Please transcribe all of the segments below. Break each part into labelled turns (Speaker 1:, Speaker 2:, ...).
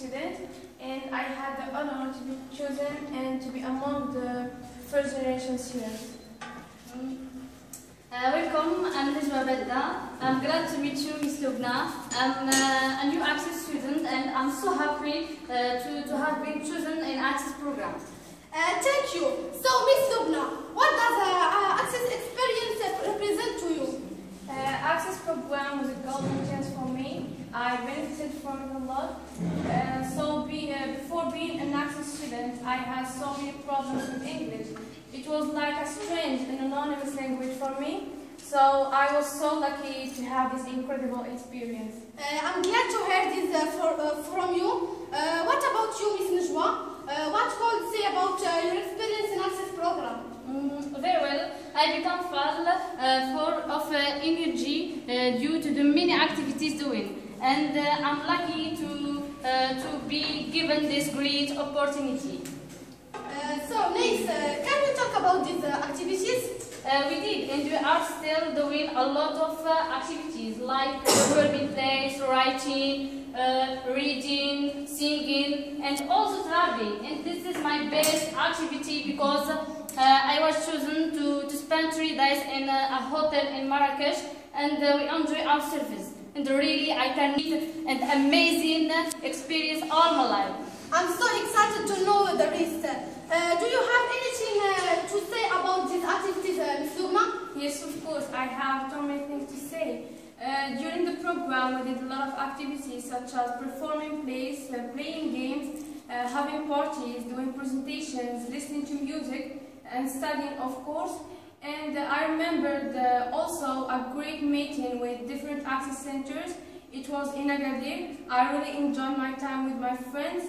Speaker 1: student, and I had the honor to be chosen and to be among the first generation students.
Speaker 2: Welcome, I'm Najwa Badda. I'm glad to meet you, Miss Loubna. I'm a new Access student and I'm so happy to have been chosen in Access program.
Speaker 3: Thank you. So, Miss Loubna, what does Access experience represent to you?
Speaker 1: Access program was a golden chance for me. I benefited from it a lot. Before being an Access student, I had so many problems with English. It was like a strange and anonymous language for me. So I was so lucky to have this incredible experience.
Speaker 3: I'm glad to hear this from you. What about you, Miss Najwa? What could you say about your experience in Access program?
Speaker 2: Very well. I become full of energy due to the many activities doing, and I'm lucky to be given this great opportunity.
Speaker 3: So, nice. Can you talk about these activities?
Speaker 2: We did, and we are still doing a lot of activities like verbal plays, writing, reading, singing, and also traveling. And this is my best activity because I was chosen to spend 3 days in a hotel in Marrakesh, and we enjoy our service. And really, I can meet an amazing experience all my life.
Speaker 3: I'm so excited to know the rest. Do you have anything to say about these activities, Ms. Loubna?
Speaker 1: Yes, of course. I have so many things to say. During the program, we did a lot of activities such as performing plays, playing games, having parties, doing presentations, listening to music, and studying, of course. And I remembered also a great meeting with different Access centers. It was in Agadir. I really enjoyed my time with my friends.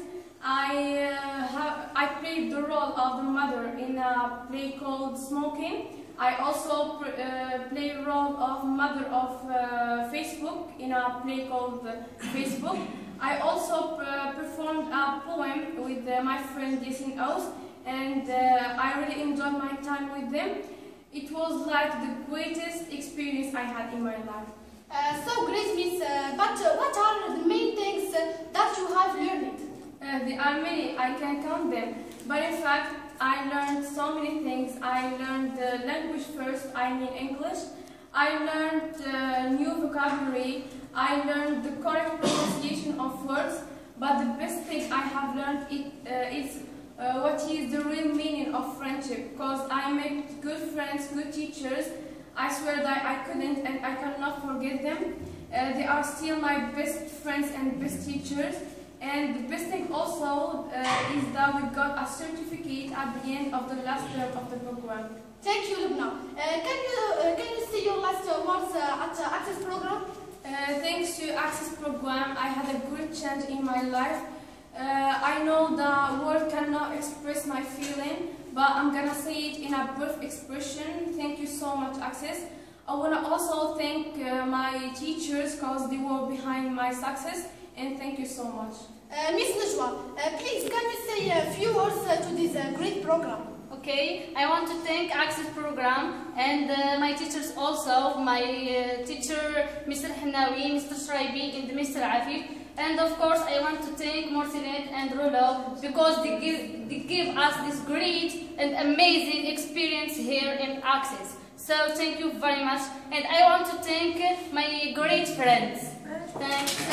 Speaker 1: I played the role of the mother in a play called Smoking. I also played the role of mother of Facebook in a play called Facebook. I also performed a poem with my friend Yasin Aus, and I really enjoyed my time with them. It was like the greatest experience I had in my life.
Speaker 3: So great, Miss. But what are the main things that you have learned?
Speaker 1: There are many, I can count them. But in fact, I learned so many things. I learned the language first, I mean English. I learned new vocabulary. I learned the correct pronunciation of words. But the best thing I have learned is what is the real meaning of friendship. Because I made good friends, good teachers. I swear that I couldn't and I cannot forget them. They are still my best friends and best teachers. And the best thing also is that we got a certificate at the end of the last term of the program.
Speaker 3: Thank you, Loubna. Can you see your last words at Access program?
Speaker 1: Thanks to Access program, I had a great change in my life. I know the word cannot express my feeling, but I'm gonna say it in a brief expression. Thank you so much, Access. I wanna also thank my teachers because they were behind my success. And thank you so much.
Speaker 3: Miss Najwa, please can you say a few words to this great program?
Speaker 2: Okay, I want to thank Access program and my teachers also, my teacher Mr. Hanawi, Mr. Shraibi and Mr. Afif. And of course I want to thank MoRCE-Net and Rollo because they give us this great and amazing experience here in Access. So thank you very much, and I want to thank my great friends. Thank you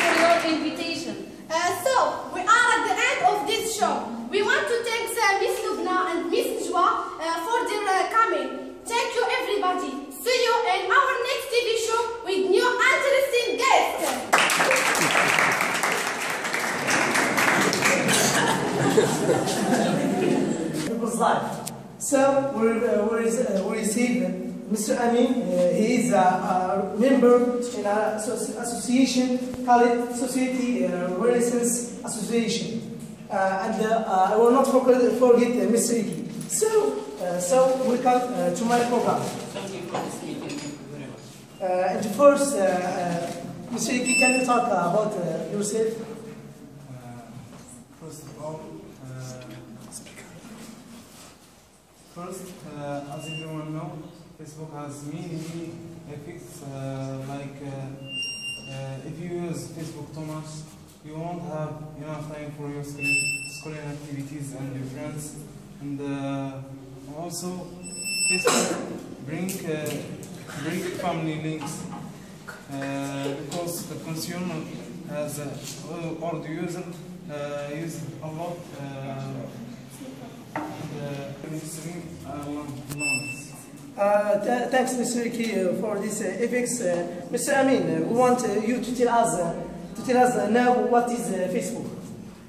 Speaker 2: for your invitation.
Speaker 3: So, we are at the end of this show. We want to thank Miss Loubna and Miss Najwa for their coming. Thank you everybody. See you in our next TV show with new interesting guests.
Speaker 4: It was live. So we receive Mr. Amin. He is a member in an association called Society Renaissance Association. And I will not forget Mr. Iki. So welcome to my program.
Speaker 5: Thank you for this meeting. Thank you very much.
Speaker 4: And first, Mr. Iki, can you talk about yourself?
Speaker 6: First of all, as everyone knows, Facebook has many effects like if you use Facebook too much, you won't have enough time for your schooling activities and your friends. And also, Facebook bring family links because the consumer has or the user use a lot.
Speaker 4: Thanks, Mr. Iki, for this effects. Mr. Amin, we want you to tell us now what is Facebook.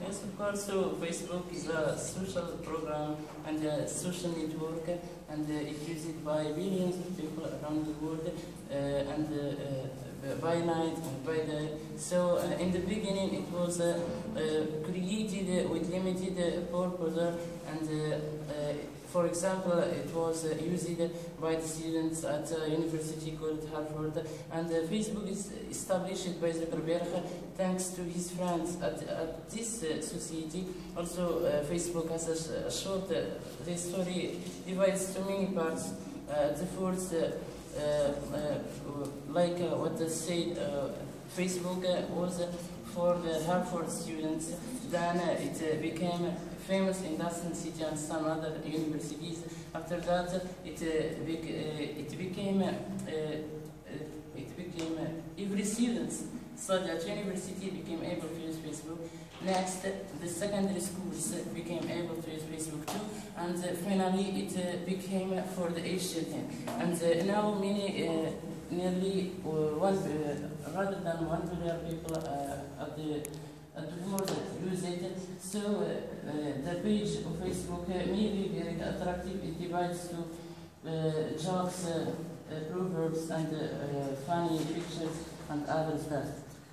Speaker 5: Yes, of course. So Facebook is a social program and a social network, and it's used by billions of people around the world, and by night and by day. So in the beginning, it was created with limited purpose, and for example, it was used by the students at a university called Harvard, and Facebook is established by Zuckerberg thanks to his friends at this society. Also, Facebook has a short history, divides to many parts. The first, like what they said, Facebook was for the Harvard students. Then it became famous in Dawson City and some other universities. After that, it became every student studied at university became able to use Facebook. Next, the secondary schools became able to use Facebook too, and finally it became for the age children. And now many, nearly rather than 1 billion people at the world use it. So the page of Facebook may be very attractive. It divides to jokes, proverbs, and funny pictures and other stuff.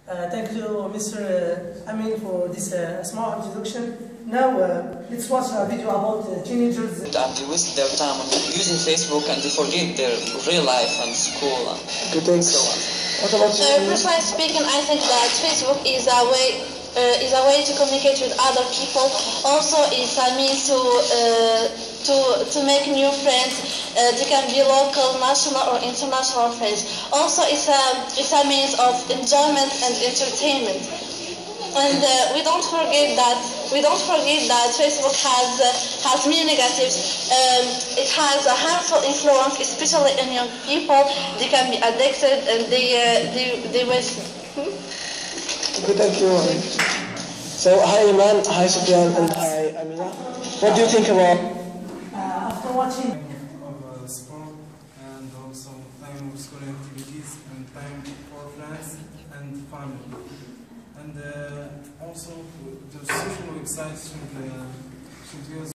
Speaker 4: Thank you, Mr. Amin, for this small introduction. Now, let's watch a video about teenagers.
Speaker 7: And they waste their time on using Facebook and they forget their real life and school and so on.
Speaker 4: What about you?
Speaker 8: Personally speaking, I think that Facebook is a way to communicate with other people. Also, it's a means to make new friends. They can be local, national, or international friends. Also, it's a means of enjoyment and entertainment. And we don't forget that Facebook has many negatives. It has a harmful influence, especially in young people. They can be addicted and they waste.
Speaker 9: Okay, thank you. So, hi Iman, hi Sufyan, and hi Amina. What do you think about?
Speaker 4: After watching
Speaker 6: Of sport and also time of school activities and time for friends and family. And also the social websites should use